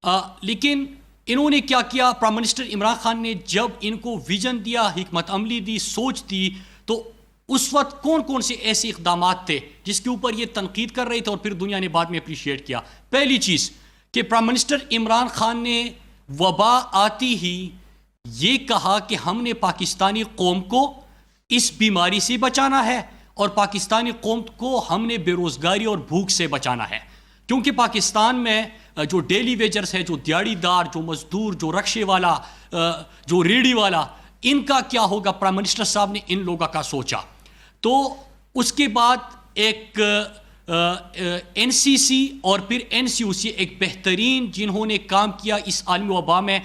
لیکن انہوں نے کیا کیا؟ پرائم منسٹر عمران خان نے جب ان کو ویژن دیا، حکمت عملی دی، سوچ دی، تو اس وقت کون کون سے ایسے اقدامات تھے جس کے اوپر یہ تنقید کر رہے تھے اور پھر دنیا نے بعد میں اپریشیٹ کیا؟ پہلی چیز کہ پرائم منسٹر عمران خان نے وبا آتی ہی یہ کہا کہ ہم نے پاکستانی قوم کو اس بیماری سے بچانا ہے اور پاکستانی قوم کو ہم نے بے روزگاری اور بھوک سے بچانا ہے، کیونکہ پاکستان میں جو ڈیلی ویجرز ہے، جو دیہڑی دار، جو مزدور، جو رکشے والا، جو ریڑھی والا، ان کا کیا ہوگا؟ پرائم منسٹر صاحب نے ان لوگوں کا سوچا۔ تو اس کے بعد ایک این سی سی اور پھر این سی او سی ایک بہترین جنہوں نے کام کیا اس عالمی وبا میں،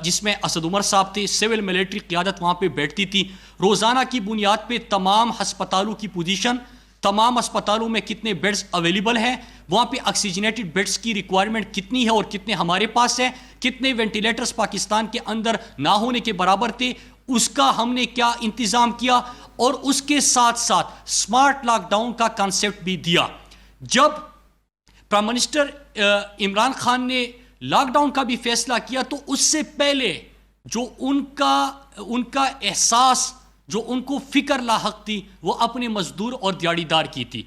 جس میں اسد عمر صاحب تھے، سول ملٹری قیادت وہاں پہ بیٹھتی تھی، روزانہ کی بنیاد پہ تمام ہسپتالوں کی پوزیشن، تمام ہسپتالوں میں کتنے بیڈز اویلیبل ہیں، وہاں پہ آکسیجنیٹڈ بیڈز کی ریکوائرمنٹ کتنی ہے اور کتنے ہمارے پاس ہے، کتنے وینٹیلیٹرز پاکستان کے اندر نہ ہونے کے برابر تھے، اس کا ہم نے کیا انتظام کیا، اور اس کے ساتھ ساتھ سمارٹ لاک ڈاؤن کا کانسیپٹ بھی دیا۔ جب پرائم منسٹر عمران خان نے لاک ڈاؤن کا بھی فیصلہ کیا تو اس سے پہلے جو ان کا احساس، جو ان کو فکر لاحق تھی، وہ اپنے مزدور اور دیہڑی دار کی تھی۔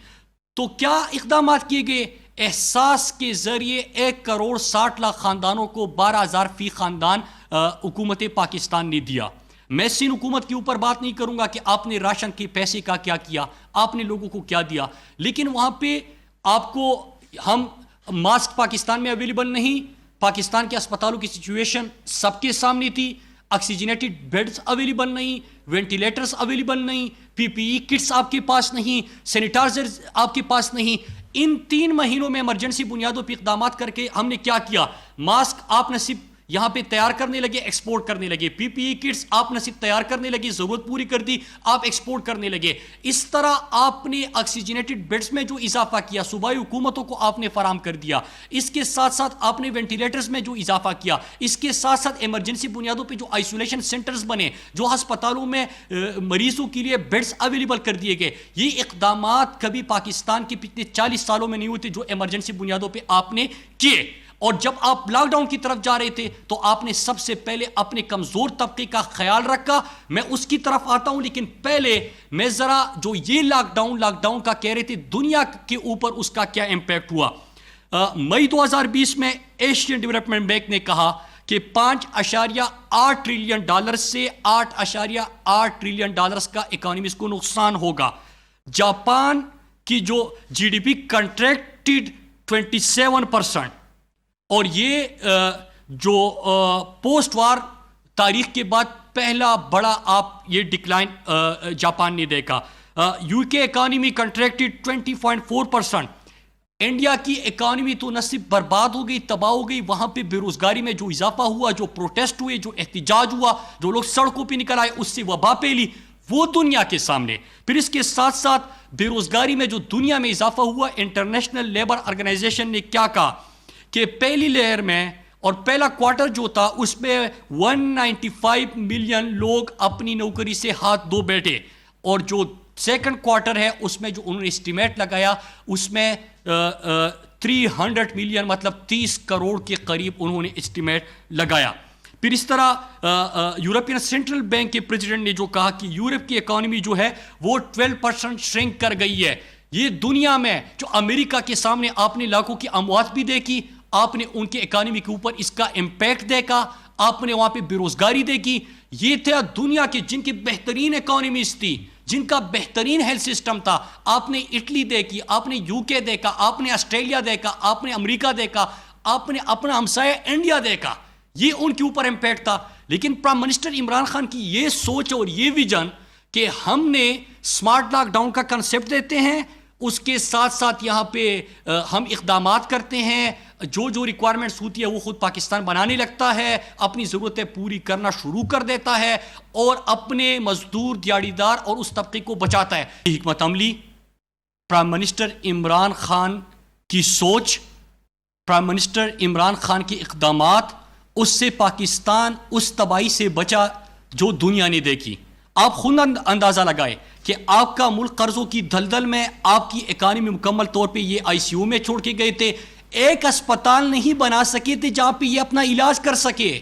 تو کیا اقدامات کیے گئے؟ احساس کے ذریعے 1,60,00,000 خاندانوں کو 12,000 فی خاندان حکومت پاکستان نے دیا۔ میں سندھ حکومت کے اوپر بات نہیں کروں گا کہ آپ نے راشن کے پیسے کا کیا کیا، آپ نے لوگوں کو کیا دیا، لیکن وہاں پہ آپ کو ماسک پاکستان میں اویلیبل نہیں، پاکستان کے اسپتالوں کی سچویشن سب کے سامنے تھی، آکسیجنیٹڈ بیڈز اویلیبل نہیں، وینٹیلیٹرز اویلیبل نہیں، پی پی ای کٹس آپ کے پاس نہیں، سینیٹائزرز آپ کے پاس نہیں۔ ان 3 مہینوں میں ایمرجنسی بنیادوں پہ اقدامات کر کے ہم نے کیا کیا؟ ماسک آپ نے صرف یہاں پہ تیار کرنے لگے، ایکسپورٹ کرنے لگے، پی پی ای کٹس آپ نے صرف تیار کرنے لگے، ضرورت پوری کر دی، آپ ایکسپورٹ کرنے لگے۔ اس طرح آپ نے آکسیجنیٹڈ بیڈز میں جو اضافہ کیا، صوبائی حکومتوں کو آپ نے فراہم کر دیا، اس کے ساتھ ساتھ آپ نے وینٹیلیٹرز میں جو اضافہ کیا، اس کے ساتھ ساتھ ایمرجنسی بنیادوں پہ جو آئسولیشن سینٹرز بنے، جو ہسپتالوں میں مریضوں کے لیے بیڈز اویلیبل کر دیے گئے، یہ اقدامات کبھی پاکستان کے پچھلے 40 سالوں میں نہیں ہوئے تھے جو ایمرجنسی بنیادوں پہ آپ نے کیے۔ اور جب آپ لاک ڈاؤن کی طرف جا رہے تھے تو آپ نے سب سے پہلے اپنے کمزور طبقے کا خیال رکھا، میں اس کی طرف آتا ہوں، لیکن پہلے میں ذرا جو یہ لاک ڈاؤن کا کہہ رہے تھے، دنیا کے اوپر اس کا کیا امپیکٹ ہوا۔ مئی 2020 میں ایشین ڈیولپمنٹ بینک نے کہا کہ $5.8 ٹریلین سے $8.8 ٹریلین کا اکانومیز کو نقصان ہوگا۔ جاپان کی جو جی ڈی پی کنٹریکٹڈ 27%، اور یہ جو پوسٹ وار تاریخ کے بعد پہلا بڑا آپ یہ ڈکلائن جاپان نے دیکھا۔ یو کے اکانومی کنٹریکٹڈ 20.4%۔ انڈیا کی اکانومی تو نہ صرف برباد ہو گئی، تباہ ہو گئی، وہاں پہ بے روزگاری میں جو اضافہ ہوا، جو پروٹیسٹ ہوئے، جو احتجاج ہوا، جو لوگ سڑکوں پہ نکل آئے، اس سے وبا پھیلی، وہ دنیا کے سامنے۔ پھر اس کے ساتھ ساتھ بے روزگاری میں جو دنیا میں اضافہ ہوا، انٹرنیشنل لیبر آرگنائزیشن نے کیا کہا کہ پہلی لہر میں اور پہلا کوارٹر جو تھا اس میں 195 ملین لوگ اپنی نوکری سے ہاتھ دھو بیٹھے، اور جو سیکنڈ کوارٹر ہے اس میں جو انہوں نے اسٹیمیٹ لگایا اس میں 300 ملین مطلب 30 کروڑ کے قریب انہوں نے اسٹیمیٹ لگایا۔ پھر اس طرح یورپین سینٹرل بینک کے پریزیڈنٹ نے جو کہا کہ یورپ کی اکانومی جو ہے وہ 12% شرنک کر گئی ہے۔ یہ دنیا میں جو امریکہ کے سامنے آپ نے لاکھوں کی اموات بھی دیکھی، آپ نے ان کے اکانومی کے اوپر اس کا امپیکٹ دیکھا، آپ نے وہاں پہ بے روزگاری دیکھی۔ یہ تھا دنیا کے جن کی بہترین اکانومیز تھی، جن کا بہترین ہیلتھ سسٹم تھا، آپ نے اٹلی دیکھی، آپ نے یو کے دیکھا، آپ نے آسٹریلیا دیکھا، آپ نے امریکہ دیکھا، آپ نے اپنا ہمسایہ انڈیا دیکھا، یہ ان کے اوپر امپیکٹ تھا۔ لیکن پرائم منسٹر عمران خان کی یہ سوچ اور یہ ویژن کہ ہم نے سمارٹ لاک ڈاؤن کا کنسیپٹ دیتے ہیں، اس کے ساتھ ساتھ یہاں پہ ہم اقدامات کرتے ہیں، جو ریکوائرمنٹس ہوتی ہے وہ خود پاکستان بنانے لگتا ہے، اپنی ضرورتیں پوری کرنا شروع کر دیتا ہے اور اپنے مزدور، دیہڑی دار اور اس طبقے کو بچاتا ہے۔ حکمت عملی، پرائم منسٹر عمران خان کی سوچ، پرائم منسٹر عمران خان کے اقدامات، اس سے پاکستان اس تباہی سے بچا جو دنیا نے دیکھی۔ آپ خود اندازہ لگائے کہ آپ کا ملک قرضوں کی دلدل میں، آپ کی اکانومی مکمل طور پہ یہ آئی سی یو میں چھوڑ کے گئے تھے، ایک اسپتال نہیں بنا سکے تھے جہاں پہ یہ اپنا علاج کر سکے.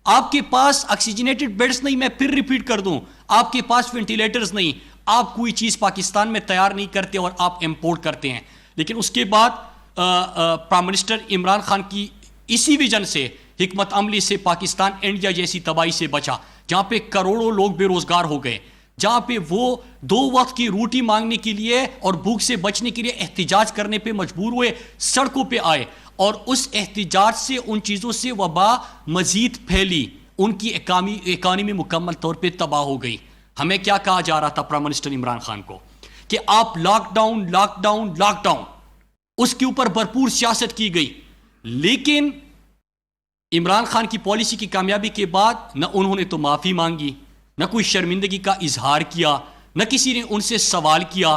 آپ کے پاس آکسیجنیٹڈ بیڈز نہیں, میں پھر ریپیٹ کر دوں, آپ کے پاس وینٹیلیٹرز نہیں, آپ کوئی چیز پاکستان میں تیار نہیں کرتے اور آپ امپورٹ کرتے ہیں. لیکن اس کے بعد پرائم منسٹر عمران خان کی اسی ویژن سے, حکمت عملی سے پاکستان انڈیا جیسی تباہی سے بچا, جہاں پہ کروڑوں لوگ بے روزگار ہو گئے, جہاں پہ وہ 2 وقت کی روٹی مانگنے کے لیے اور بھوک سے بچنے کے لیے احتجاج کرنے پہ مجبور ہوئے, سڑکوں پہ آئے, اور اس احتجاج سے, ان چیزوں سے وبا مزید پھیلی, ان کی اکانومی مکمل طور پہ تباہ ہو گئی. ہمیں کیا کہا جا رہا تھا پرائم منسٹر عمران خان کو کہ آپ lockdown lockdown lockdown, اس کے اوپر بھرپور سیاست کی گئی. لیکن عمران خان کی پالیسی کی کامیابی کے بعد نہ انہوں نے تو معافی مانگی, نہ کوئی شرمندگی کا اظہار کیا, نہ کسی نے ان سے سوال کیا.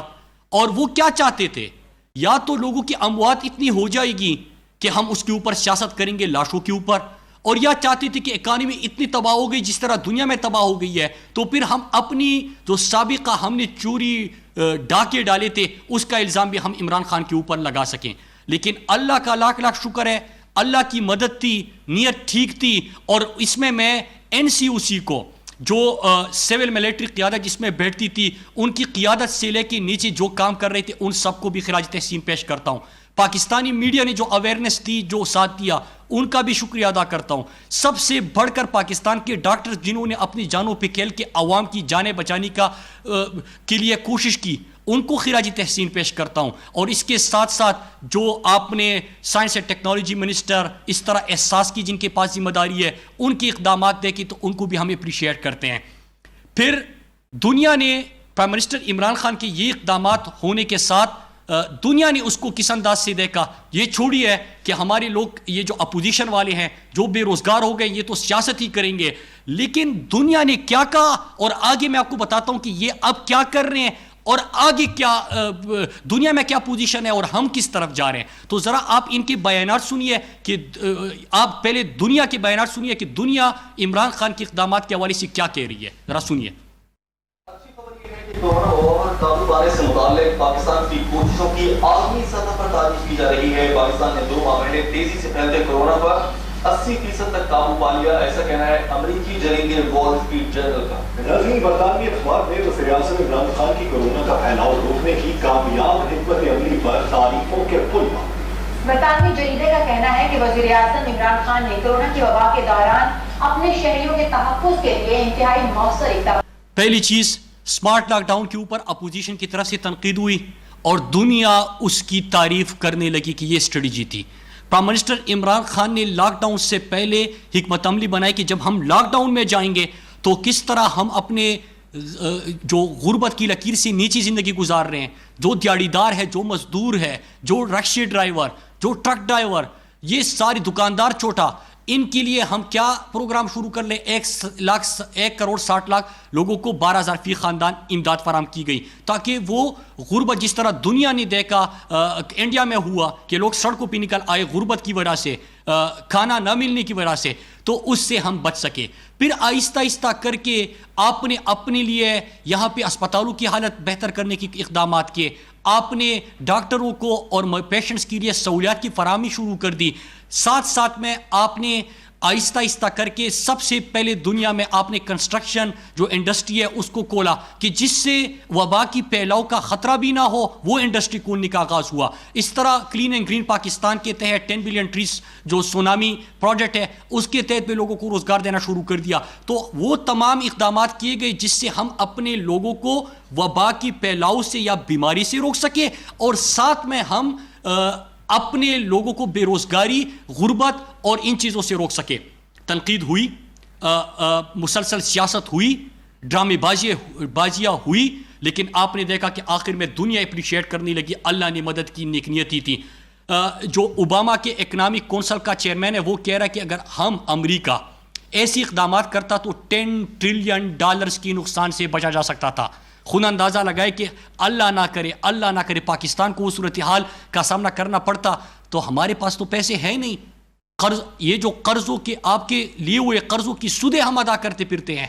اور وہ کیا چاہتے تھے, یا تو لوگوں کی اموات اتنی ہو جائے گی کہ ہم اس کے اوپر سیاست کریں گے لاشوں کے اوپر, اور یا چاہتے تھے کہ اکانومی اتنی تباہ ہو گئی جس طرح دنیا میں تباہ ہو گئی ہے, تو پھر ہم اپنی جو سابقہ ہم نے چوری ڈاکے ڈالے تھے اس کا الزام بھی ہم عمران خان کے اوپر لگا سکیں. لیکن اللہ کا لاکھ لاکھ شکر ہے, اللہ کی مدد تھی, نیت ٹھیک تھی, اور اس میں NCOC کو, جو سول ملٹری قیادت جس میں بیٹھتی تھی, ان کی قیادت سے لے کے نیچے جو کام کر رہے تھے ان سب کو بھی خراج تحسین پیش کرتا ہوں. پاکستانی میڈیا نے جو اویئرنیس دی, جو ساتھ دیا, ان کا بھی شکریہ ادا کرتا ہوں. سب سے بڑھ کر پاکستان کے ڈاکٹر جنہوں نے اپنی جانوں پہ کھیل کے عوام کی جانیں بچانے کے لیے کوشش کی, ان کو خراج تحسین پیش کرتا ہوں. اور اس کے ساتھ ساتھ جو آپ نے سائنس اینڈ ٹیکنالوجی منسٹر اس طرح احساس کی, جن کے پاس ذمہ داری ہے, ان کے اقدامات دیکھیں تو ان کو بھی ہم اپریشیٹ کرتے ہیں. پھر دنیا نے پرائم منسٹر عمران خان کے یہ اقدامات ہونے کے ساتھ دنیا نے اس کو کس انداز سے دیکھا. یہ چھوڑی ہے کہ ہمارے لوگ, یہ جو اپوزیشن والے ہیں جو بے روزگار ہو گئے, یہ تو سیاست ہی کریں گے. لیکن دنیا نے کیا کہا, اور آگے میں آپ کو بتاتا ہوں کہ یہ اب کیا کر رہے ہیں, اور آگے کیا دنیا میں کیا پوزیشن ہے, اور ہم کس طرف جا رہے ہیں. تو ذرا آپ ان کے بیانات سنیے, کہ آپ پہلے دنیا کے بیانات سنیے کہ دنیا عمران خان کے اقدامات کے حوالے سے کیا کہہ رہی ہے. ذرا سنیے. کورونا اور قابو پانے سے متعلق پاکستان کی کوششوں کی عالمی سطح پر تعریف کی جا رہی ہے. پاکستان نے 2 ماہ پہلے تیزی سے پھیلتے کورونا پر 80% تک قابو پا لیا, ایسا کہنا ہے امریکی جریدے وال اسٹریٹ جرنل کا. ناظرین, برطانوی اخبار نے وزیر اعظم عمران خان کی کورونا کا پھیلاؤ روکنے کی کامیاب حکمت عملی پر تعریفوں کے پل مارے. برطانوی جریدے کا کہنا ہے کہ وزیر اعظم عمران خان نے کورونا کی وبا کے دوران اپنے شہریوں کے تحفظ کے لیے انتہائی مؤثر اقدام. پہلی چیز, سمارٹ لاک ڈاؤن کے اوپر اپوزیشن کی طرف سے تنقید ہوئی اور دنیا اس کی تعریف کرنے لگی کہ یہ اسٹریٹجی تھی. پرائم منسٹر عمران خان نے لاک ڈاؤن سے پہلے حکمت عملی بنائی کہ جب ہم لاک ڈاؤن میں جائیں گے تو کس طرح ہم اپنے جو غربت کی لکیر سے نیچی زندگی گزار رہے ہیں, جو دیہڑی دار ہے, جو مزدور ہے, جو رکشے ڈرائیور, جو ٹرک ڈرائیور, یہ سارے دکاندار چھوٹا, ان کے لیے ہم کیا پروگرام شروع کر لیں. 1 کروڑ 60 لاکھ لوگوں کو 12,000 فی خاندان امداد فراہم کی گئی, تاکہ وہ غربت جس طرح دنیا نے دیکھا انڈیا میں ہوا کہ لوگ سڑکوں پہ نکل آئے غربت کی وجہ سے, کھانا نہ ملنے کی وجہ سے, تو اس سے ہم بچ سکے. پھر آہستہ آہستہ کر کے آپ نے اپنے لیے یہاں پہ اسپتالوں کی حالت بہتر کرنے کے اقدامات کیے, آپ نے ڈاکٹروں کو اور پیشنٹس کے لیے سہولیات کی فراہمی شروع کر دی. ساتھ ساتھ میں آپ نے آہستہ آہستہ کر کے سب سے پہلے دنیا میں آپ نے کنسٹرکشن جو انڈسٹری ہے اس کو کھولا کہ جس سے وبا کی پھیلاؤ کا خطرہ بھی نہ ہو, وہ انڈسٹری کھولنے کا آغاز ہوا. اس طرح کلین اینڈ گرین پاکستان کے تحت 10 بلین ٹریز جو سونامی پروجیکٹ ہے اس کے تحت بھی لوگوں کو روزگار دینا شروع کر دیا. تو وہ تمام اقدامات کیے گئے جس سے ہم اپنے لوگوں کو وبا کی پھیلاؤ سے یا بیماری سے روک سکے, اور ساتھ میں ہم اپنے لوگوں کو بے روزگاری, غربت اور ان چیزوں سے روک سکے. تنقید ہوئی, مسلسل سیاست ہوئی, ڈرامے بازیاں ہوئی, لیکن آپ نے دیکھا کہ آخر میں دنیا اپریشیٹ کرنے لگی. اللہ نے مدد کی, نیک نیتی تھی. جو اوباما کے اکنامک کونسل کا چیئرمین ہے وہ کہہ رہا ہے کہ اگر ہم امریکہ ایسی اقدامات کرتا تو $10 ٹریلین کی نقصان سے بچا جا سکتا تھا. خود اندازہ لگائے کہ اللہ نہ کرے پاکستان کو اس صورتحال کا سامنا کرنا پڑتا, تو ہمارے پاس تو پیسے ہیں نہیں. یہ جو قرضوں کے آپ کے لیے ہوئے قرضوں کی سودیں ہم ادا کرتے پھرتے ہیں.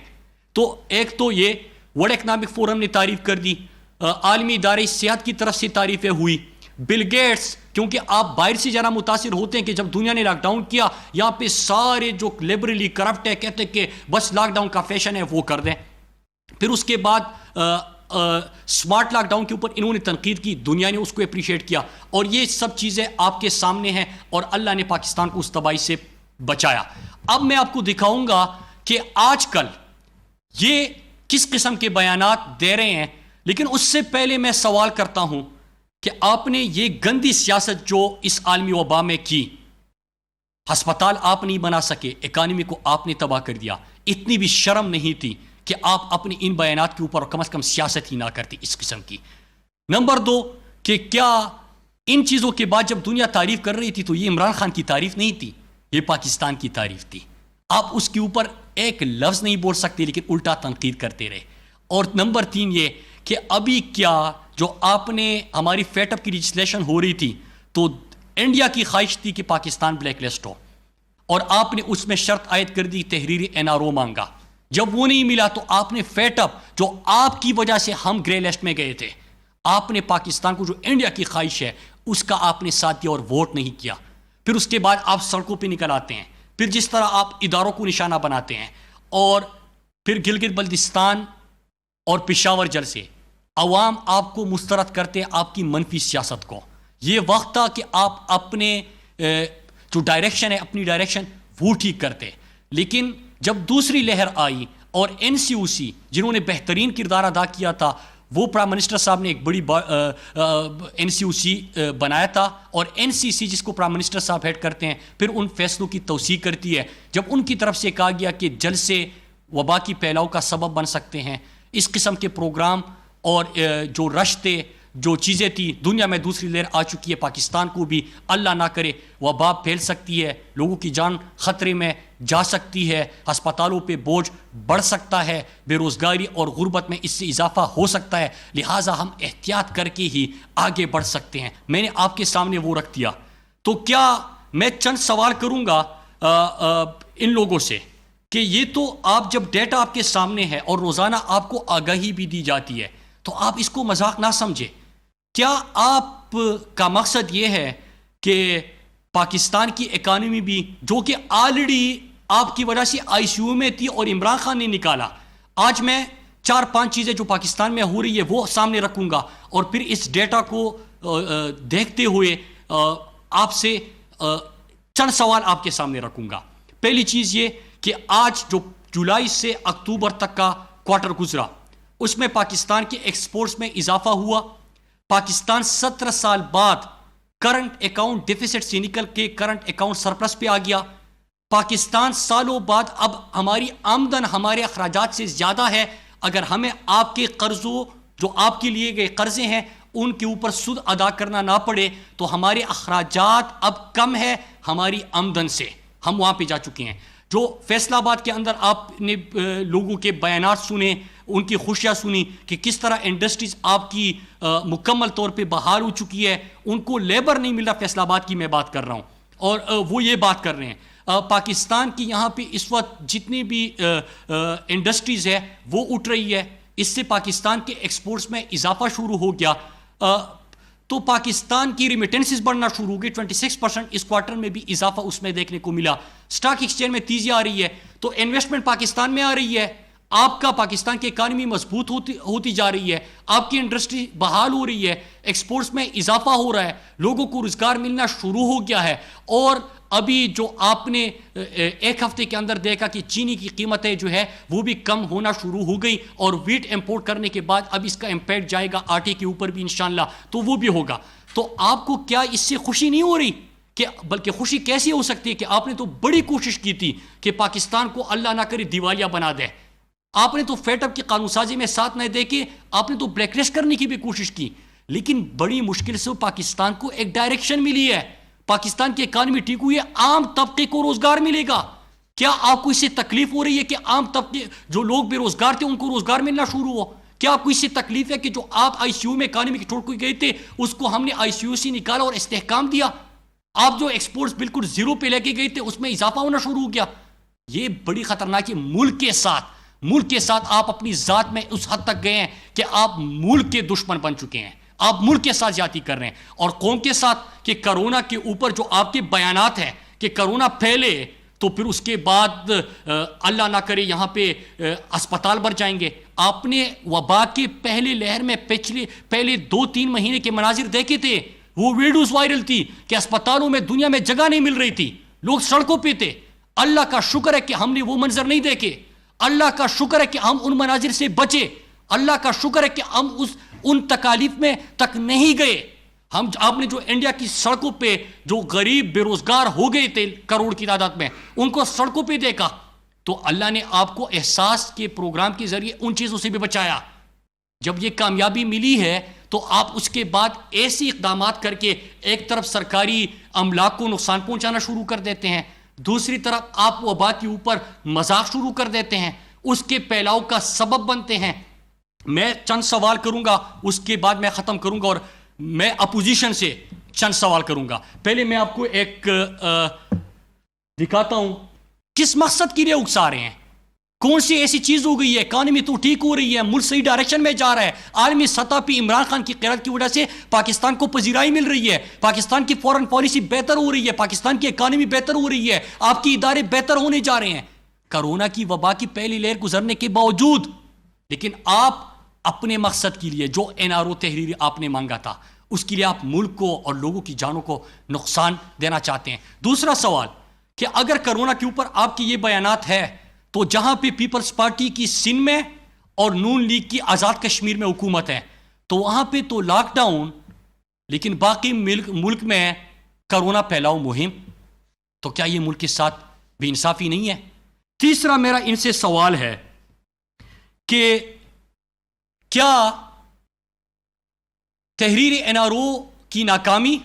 تو ایک تو یہ ورلڈ اکنامک فورم نے تعریف کر دی, عالمی ادارے صحت کی طرف سے تعریفیں ہوئی, بل گیٹس کیونکہ آپ باہر سے ذرا متاثر ہوتے ہیں کہ جب دنیا نے لاک ڈاؤن کیا یہاں پہ سارے جو لبرلی کرپٹ ہے کہتے ہیں کہ بس لاک ڈاؤن کا فیشن ہے وہ کر دیں. پھر اس کے بعد سمارٹ لاک ڈاؤن کے اوپر انہوں نے تنقید کی, دنیا نے اس کو اپریشیٹ کیا, اور یہ سب چیزیں آپ کے سامنے ہیں اور اللہ نے پاکستان کو اس تباہی سے بچایا. اب میں آپ کو دکھاؤں گا کہ آج کل یہ کس قسم کے بیانات دے رہے ہیں, لیکن اس سے پہلے میں سوال کرتا ہوں کہ آپ نے یہ گندی سیاست جو اس عالمی وبا میں کی, ہسپتال آپ نہیں بنا سکے, اکانومی کو آپ نے تباہ کر دیا, اتنی بھی شرم نہیں تھی کہ آپ اپنی ان بیانات کے اوپر کم از کم سیاست ہی نہ کرتی اس قسم کی. نمبر 2 کہ کیا ان چیزوں کے بعد جب دنیا تعریف کر رہی تھی تو یہ عمران خان کی تعریف نہیں تھی, یہ پاکستان کی تعریف تھی. آپ اس کے اوپر ایک لفظ نہیں بول سکتے لیکن الٹا تنقید کرتے رہے. اور نمبر 3 یہ کہ ابھی کیا جو آپ نے ہماری فیٹ اپ کی لیجسلیشن ہو رہی تھی تو انڈیا کی خواہش تھی کہ پاکستان بلیک لسٹ ہو, اور آپ نے اس میں شرط عائد کر دی, تحریری NRO مانگا. جب وہ نہیں ملا تو آپ نے فیٹ اپ جو آپ کی وجہ سے ہم گرے لسٹ میں گئے تھے, آپ نے پاکستان کو جو انڈیا کی خواہش ہے اس کا آپ نے ساتھ دیا اور ووٹ نہیں کیا. پھر اس کے بعد آپ سڑکوں پہ نکل آتے ہیں, پھر جس طرح آپ اداروں کو نشانہ بناتے ہیں, اور پھر گلگت بلتستان اور پشاور جل سے عوام آپ کو مسترد کرتے ہیں آپ کی منفی سیاست کو. یہ وقت تھا کہ آپ اپنے جو ڈائریکشن ہے اپنی ڈائریکشن وہ ٹھیک کرتے. لیکن جب دوسری لہر آئی اور NCOC جنہوں نے بہترین کردار ادا کیا تھا, وہ پرائم منسٹر صاحب نے ایک بڑی NCOC بنایا تھا, اور NCC جس کو پرائم منسٹر صاحب ہیڈ کرتے ہیں پھر ان فیصلوں کی توثیق کرتی ہے. جب ان کی طرف سے کہا گیا کہ جلسے وبا کی پھیلاؤ کا سبب بن سکتے ہیں, اس قسم کے پروگرام اور جو رشتے جو چیزیں تھی, دنیا میں دوسری لہر آ چکی ہے, پاکستان کو بھی اللہ نہ کرے وبا پھیل سکتی ہے, لوگوں کی جان خطرے میں جا سکتی ہے, ہسپتالوں پہ بوجھ بڑھ سکتا ہے, بے روزگاری اور غربت میں اس سے اضافہ ہو سکتا ہے, لہٰذا ہم احتیاط کر کے ہی آگے بڑھ سکتے ہیں. میں نے آپ کے سامنے وہ رکھ دیا. تو کیا میں چند سوال کروں گا ان لوگوں سے کہ یہ تو آپ جب ڈیٹا آپ کے سامنے ہے اور روزانہ آپ کو آگاہی بھی دی جاتی ہے تو آپ اس کو مذاق نہ سمجھے. کیا آپ کا مقصد یہ ہے کہ پاکستان کی اکانومی بھی جو کہ آلریڈی آپ کی وجہ سے ICU میں تھی اور عمران خان نے نکالا, آج میں 4-5 چیزیں جو پاکستان میں ہو رہی ہے وہ سامنے رکھوں گا, اور پھر اس ڈیٹا کو دیکھتے ہوئے آپ سے چند سوال آپ کے سامنے رکھوں گا. پہلی چیز یہ کہ آج جو جولائی سے اکتوبر تک کا کوارٹر گزرا اس میں پاکستان کے ایکسپورٹس میں اضافہ ہوا. پاکستان 17 سال بعد کرنٹ اکاؤنٹ ڈیفیسٹ سے نکل کے کرنٹ اکاؤنٹ سرپلس پہ آ گیا. پاکستان سالوں بعد اب ہماری آمدن ہمارے اخراجات سے زیادہ ہے. اگر ہمیں آپ کے قرضوں جو آپ کے لیے گئے قرضے ہیں ان کے اوپر سود ادا کرنا نہ پڑے تو ہمارے اخراجات اب کم ہے ہماری آمدن سے, ہم وہاں پہ جا چکے ہیں. جو فیصل آباد کے اندر آپ نے لوگوں کے بیانات سنے, ان کی خوشیاں سنی کہ کس طرح انڈسٹریز آپ کی مکمل طور پہ بحال ہو چکی ہے, ان کو لیبر نہیں مل رہا, فیصل آباد کی میں بات کر رہا ہوں, اور وہ یہ بات کر رہے ہیں. پاکستان کی یہاں پہ اس وقت جتنی بھی انڈسٹریز ہے وہ اٹھ رہی ہے, اس سے پاکستان کے ایکسپورٹس میں اضافہ شروع ہو گیا. تو پاکستان کی ریمیٹنسز بڑھنا شروع ہو گئی, 26% اس کوارٹر میں بھی اضافہ اس میں دیکھنے کو ملا. سٹاک ایکسچینج میں تیزی آ رہی ہے, تو انویسٹمنٹ پاکستان میں آ رہی ہے. آپ کا پاکستان کی اکانومی مضبوط ہوتی جا رہی ہے, آپ کی انڈسٹری بحال ہو رہی ہے, ایکسپورٹس میں اضافہ ہو رہا ہے, لوگوں کو روزگار ملنا شروع ہو گیا ہے. اور ابھی جو آپ نے ایک ہفتے کے اندر دیکھا کہ چینی کی قیمتیں جو ہے وہ بھی کم ہونا شروع ہو گئی, اور ویٹ امپورٹ کرنے کے بعد اب اس کا امپیکٹ جائے گا آٹے کے اوپر بھی انشاءاللہ, تو وہ بھی ہوگا. تو آپ کو کیا اس سے خوشی نہیں ہو رہی؟ کہ بلکہ خوشی کیسی ہو سکتی ہے کہ آپ نے تو بڑی کوشش کی تھی کہ پاکستان کو اللہ نہ کرے دیوالیہ بنا دے. آپ نے تو فیٹ اپ کی قانون سازی میں ساتھ نہ دے کے آپ نے تو بلیک لسٹ کرنے کی بھی کوشش کی, لیکن بڑی مشکل سے پاکستان کو ایک ڈائریکشن ملی ہے. پاکستان کی اکانومی ٹھیک ہوئی ہے, عام طبقے کو روزگار ملے گا. کیا آپ کو اس سے تکلیف ہو رہی ہے کہ عام طبقے جو لوگ بے روزگار تھے ان کو روزگار ملنا شروع ہو؟ کیا آپ کو اس سے تکلیف ہے کہ جو آپ ICU میں اکانومی کے چھوڑ کے گئے تھے اس کو ہم نے ICU سے نکالا اور استحکام دیا؟ آپ جو ایکسپورٹس بالکل زیرو پہ لے کے گئے تھے اس میں اضافہ ہونا شروع ہو گیا. یہ بڑی خطرناک ہے. ملک کے ساتھ آپ اپنی ذات میں اس حد تک گئے ہیں کہ آپ ملک کے دشمن بن چکے ہیں. آپ ملک کے ساتھ زیادتی کر رہے ہیں اور قوم کے ساتھ کہ کرونا کے اوپر جو آپ کے بیانات ہیں کہ کرونا پھیلے تو پھر اس کے بعد اللہ نہ کرے یہاں پہ اسپتال بھر جائیں گے. آپ نے وبا کے پہلے لہر میں پہلے 2-3 مہینے کے مناظر دیکھے تھے, وہ ویڈیوز وائرل تھی کہ اسپتالوں میں دنیا میں جگہ نہیں مل رہی تھی, لوگ سڑکوں پہ تھے. اللہ کا شکر ہے کہ ہم نے وہ منظر نہیں دیکھے, اللہ کا شکر ہے کہ ہم ان مناظر سے بچے, اللہ کا شکر ہے کہ ہم ان تکالیف میں تک نہیں گئے. آپ نے جو انڈیا کی سڑکوں پہ جو غریب بے روزگار ہو گئے تھے کروڑ کی تعداد میں, ان کو سڑکوں پہ دیکھا تو اللہ نے آپ کو احساس کے پروگرام کے ذریعے ان چیزوں سے بھی بچایا. جب یہ کامیابی ملی ہے تو آپ اس کے بعد ایسی اقدامات کر کے ایک طرف سرکاری املاک کو نقصان پہنچانا شروع کر دیتے ہیں, دوسری طرف آپ وبا کے اوپر مذاق شروع کر دیتے ہیں, اس کے پھیلاؤ کا سبب بنتے ہیں. میں چند سوال کروں گا, اس کے بعد میں ختم کروں گا اور میں اپوزیشن سے چند سوال کروں گا. پہلے میں آپ کو ایک دکھاتا ہوں کس مقصد کے لیے اکسا رہے ہیں, کون سی ایسی چیز ہو گئی ہے, اکانومی تو ٹھیک ہو رہی ہے, ملک صحیح ڈائریکشن میں جا رہا ہے, عالمی سطح پہ عمران خان کی قیادت کی وجہ سے پاکستان کو پذیرائی مل رہی ہے, پاکستان کی فورن پالیسی بہتر ہو رہی ہے, پاکستان کی اکانومی بہتر ہو رہی ہے, آپ کی ادارے بہتر ہونے جا رہے ہیں. کرونا کی وبا کی پہلی لہر گزرنے کے باوجود لیکن آپ اپنے مقصد کے لیے جو NRO تحریری آپ نے مانگا تھا اس کے لیے آپ ملک کو اور لوگوں کی جانوں کو نقصان دینا چاہتے ہیں. دوسرا سوال کہ اگر کرونا کے اوپر آپ کی یہ بیانات ہے تو جہاں پہ پیپلز پارٹی کی سندھ میں اور نون لیگ کی آزاد کشمیر میں حکومت ہے تو وہاں پہ تو لاک ڈاؤن, لیکن باقی ملک میں کرونا پھیلاؤ مہم, تو کیا یہ ملک کے ساتھ بے انصافی نہیں ہے؟ تیسرا میرا ان سے سوال ہے کہ کیا تحریر NRO کی ناکامی,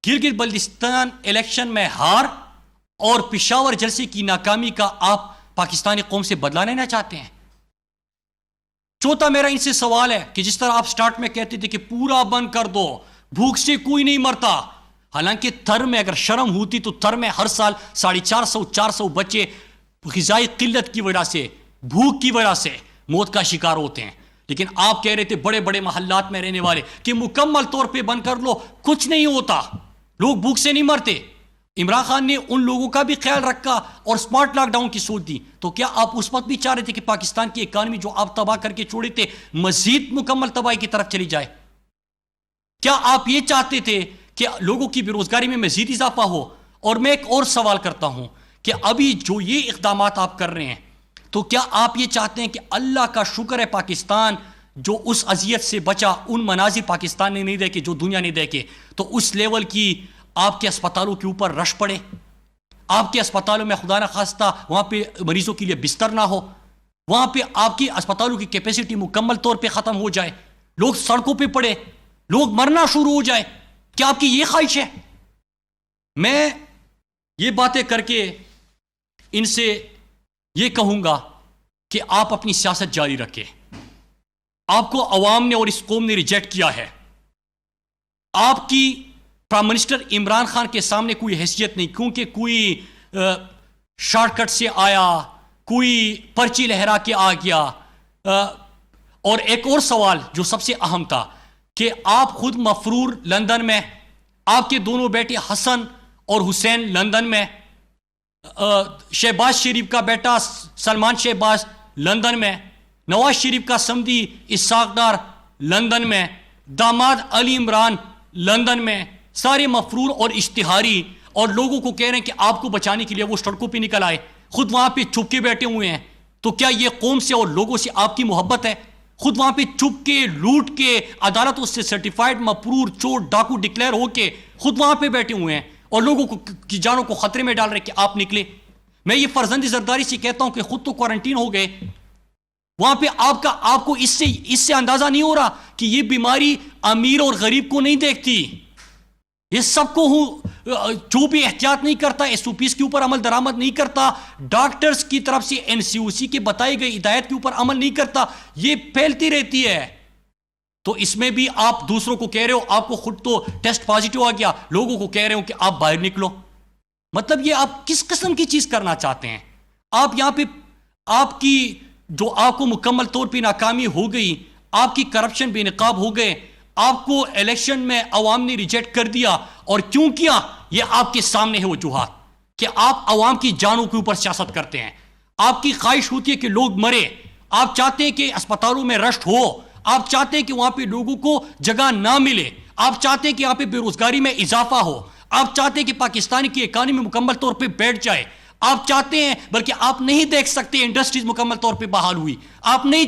گلگت بلتستان الیکشن میں ہار اور پشاور جلسے کی ناکامی کا آپ پاکستانی قوم سے بدلہ لینا چاہتے ہیں؟ چوتھا میرا ان سے سوال ہے کہ جس طرح آپ سٹارٹ میں کہتے تھے کہ پورا بند کر دو, بھوک سے کوئی نہیں مرتا, حالانکہ تھر میں اگر شرم ہوتی تو تھر میں ہر سال 450 بچے غذائی قلت کی وجہ سے, بھوک کی وجہ سے موت کا شکار ہوتے ہیں. لیکن آپ کہہ رہے تھے بڑے بڑے محلات میں رہنے والے کہ مکمل طور پہ بند کر لو, کچھ نہیں ہوتا, لوگ بھوک سے نہیں مرتے. عمران خان نے ان لوگوں کا بھی خیال رکھا اور سمارٹ لاک ڈاؤن کی سوچ دی. تو کیا آپ اس وقت بھی چاہ رہے تھے کہ پاکستان کی اکانومی جو آپ تباہ کر کے چھوڑے تھے مزید مکمل تباہی کی طرف چلی جائے؟ کیا آپ یہ چاہتے تھے کہ لوگوں کی بے روزگاری میں مزید اضافہ ہو؟ اور میں ایک اور سوال کرتا ہوں کہ ابھی جو یہ اقدامات آپ کر رہے ہیں تو کیا آپ یہ چاہتے ہیں کہ اللہ کا شکر ہے پاکستان جو اس اذیت سے بچا, ان مناظر پاکستان نے نہیں دیکھے جو دنیا نے دیکھے, تو اس لیول کی آپ کے اسپتالوں کے اوپر رش پڑے, آپ کے اسپتالوں میں خدا نہ خواستہ وہاں پہ مریضوں کے لیے بستر نہ ہو, وہاں پہ آپ کی اسپتالوں کی کیپیسٹی مکمل طور پہ ختم ہو جائے, لوگ سڑکوں پہ پڑے, لوگ مرنا شروع ہو جائے, کیا آپ کی یہ خواہش ہے؟ میں یہ باتیں کر کے ان سے یہ کہوں گا کہ آپ اپنی سیاست جاری رکھیں. آپ کو عوام نے اور اس قوم نے ریجیکٹ کیا ہے. آپ کی پرائم منسٹر عمران خان کے سامنے کوئی حیثیت نہیں, کیونکہ کوئی شارٹ کٹ سے آیا, کوئی پرچی لہرا کے آ گیا. اور ایک اور سوال جو سب سے اہم تھا کہ آپ خود مفرور لندن میں, آپ کے دونوں بیٹے حسن اور حسین لندن میں, شہباز شریف کا بیٹا سلمان شہباز لندن میں, نواز شریف کا سمدی اسحاق ڈار لندن میں, داماد علی عمران لندن میں, سارے مفرور اور اشتہاری, اور لوگوں کو کہہ رہے ہیں کہ آپ کو بچانے کے لیے وہ سڑکوں پہ نکل آئے, خود وہاں پہ چھپ کے بیٹھے ہوئے ہیں. تو کیا یہ قوم سے اور لوگوں سے آپ کی محبت ہے؟ خود وہاں پہ چھپ کے, لوٹ کے, عدالتوں سے سرٹیفائیڈ مفرور چور ڈاکو ڈکلیئر ہو کے خود وہاں پہ بیٹھے ہوئے ہیں اور لوگوں کی جانوں کو خطرے میں ڈال رہے کہ آپ نکلے. میں یہ فرزند زرداری سے کہتا ہوں کہ خود تو کوارنٹین ہو گئے وہاں پہ, آپ کو اس سے اندازہ نہیں ہو رہا کہ یہ بیماری امیر اور غریب کو نہیں دیکھتی, یہ سب کو جو بھی احتیاط نہیں کرتا, SOPs کے اوپر عمل درآمد نہیں کرتا, ڈاکٹرز کی طرف سے NCOC کے بتائی گئی ہدایت کے اوپر عمل نہیں کرتا, یہ پھیلتی رہتی ہے. تو اس میں بھی آپ دوسروں کو کہہ رہے ہو, آپ کو خود تو ٹیسٹ پازیٹیو آ گیا, لوگوں کو کہہ رہے ہو کہ آپ باہر نکلو. مطلب یہ آپ کس قسم کی چیز کرنا چاہتے ہیں؟ آپ یہاں پہ آپ کی جو آپ کو مکمل طور پہ ناکامی ہو گئی, آپ کی کرپشن بے نقاب ہو گئے, آپ کو الیکشن میں عوام نے ریجیکٹ کر دیا، اور کیوں کیا یہ آپ کے سامنے ہے وجوہات کہ آپ عوام کی جانوں کے اوپر سیاست کرتے ہیں. آپ کی خواہش ہوتی ہے کہ لوگ مرے، آپ چاہتے ہیں کہ اسپتالوں میں رشٹ ہو، آپ چاہتے ہیں کہ وہاں پہ لوگوں کو جگہ نہ ملے، آپ چاہتے ہیں کہ یہاں پہ بے روزگاری میں اضافہ ہو، آپ چاہتے ہیں کہ پاکستان کی اکانومی مکمل طور پہ بیٹھ جائے، آپ چاہتے ہیں، بلکہ آپ نہیں دیکھ سکتے انڈسٹریز مکمل طور پہ بحال ہوئی، آپ نہیں